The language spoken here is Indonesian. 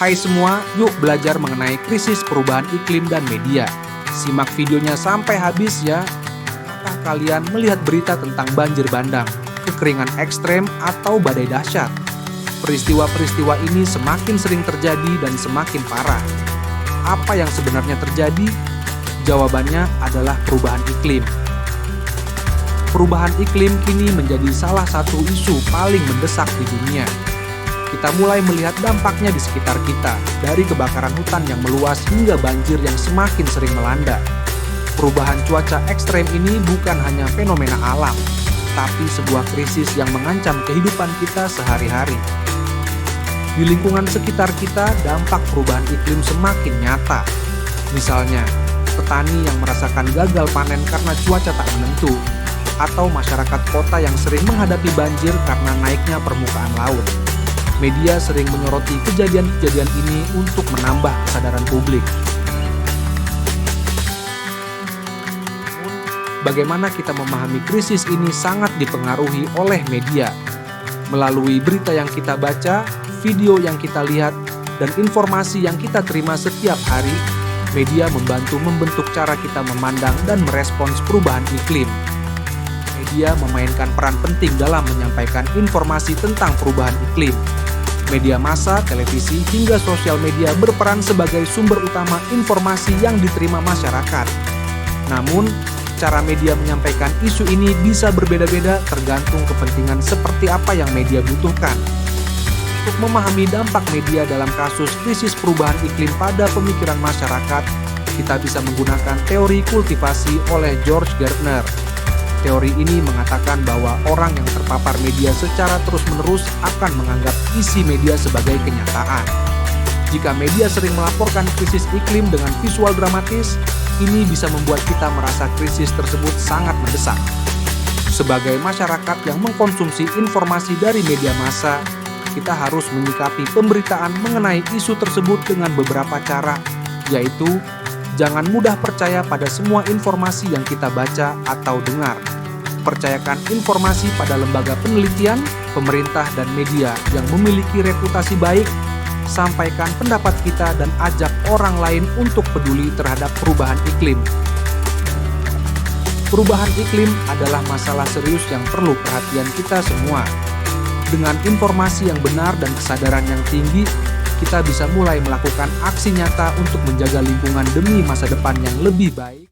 Hai semua, yuk belajar mengenai krisis perubahan iklim dan media. Simak videonya sampai habis ya. Apakah kalian melihat berita tentang banjir bandang, kekeringan ekstrem, atau badai dahsyat? Peristiwa-peristiwa ini semakin sering terjadi dan semakin parah. Apa yang sebenarnya terjadi? Jawabannya adalah perubahan iklim. Perubahan iklim kini menjadi salah satu isu paling mendesak di dunia. Kita mulai melihat dampaknya di sekitar kita, dari kebakaran hutan yang meluas hingga banjir yang semakin sering melanda. Perubahan cuaca ekstrem ini bukan hanya fenomena alam, tapi sebuah krisis yang mengancam kehidupan kita sehari-hari. Di lingkungan sekitar kita, dampak perubahan iklim semakin nyata. Misalnya, petani yang merasakan gagal panen karena cuaca tak menentu, atau masyarakat kota yang sering menghadapi banjir karena naiknya permukaan laut. Media sering menyoroti kejadian-kejadian ini untuk menambah kesadaran publik. Bagaimana kita memahami krisis ini sangat dipengaruhi oleh media. Melalui berita yang kita baca, video yang kita lihat, dan informasi yang kita terima setiap hari, media membantu membentuk cara kita memandang dan merespons perubahan iklim. Media memainkan peran penting dalam menyampaikan informasi tentang perubahan iklim. Media massa, televisi, hingga sosial media berperan sebagai sumber utama informasi yang diterima masyarakat. Namun, cara media menyampaikan isu ini bisa berbeda-beda tergantung kepentingan seperti apa yang media butuhkan. Untuk memahami dampak media dalam kasus krisis perubahan iklim pada pemikiran masyarakat, kita bisa menggunakan teori kultivasi oleh George Gardner. Teori ini mengatakan bahwa orang yang terpapar media secara terus-menerus akan menganggap isi media sebagai kenyataan. Jika media sering melaporkan krisis iklim dengan visual dramatis, ini bisa membuat kita merasa krisis tersebut sangat mendesak. Sebagai masyarakat yang mengkonsumsi informasi dari media massa, kita harus menyikapi pemberitaan mengenai isu tersebut dengan beberapa cara, yaitu jangan mudah percaya pada semua informasi yang kita baca atau dengar. Percayakan informasi pada lembaga penelitian, pemerintah, dan media yang memiliki reputasi baik. Sampaikan pendapat kita dan ajak orang lain untuk peduli terhadap perubahan iklim. Perubahan iklim adalah masalah serius yang perlu perhatian kita semua. Dengan informasi yang benar dan kesadaran yang tinggi, kita bisa mulai melakukan aksi nyata untuk menjaga lingkungan demi masa depan yang lebih baik.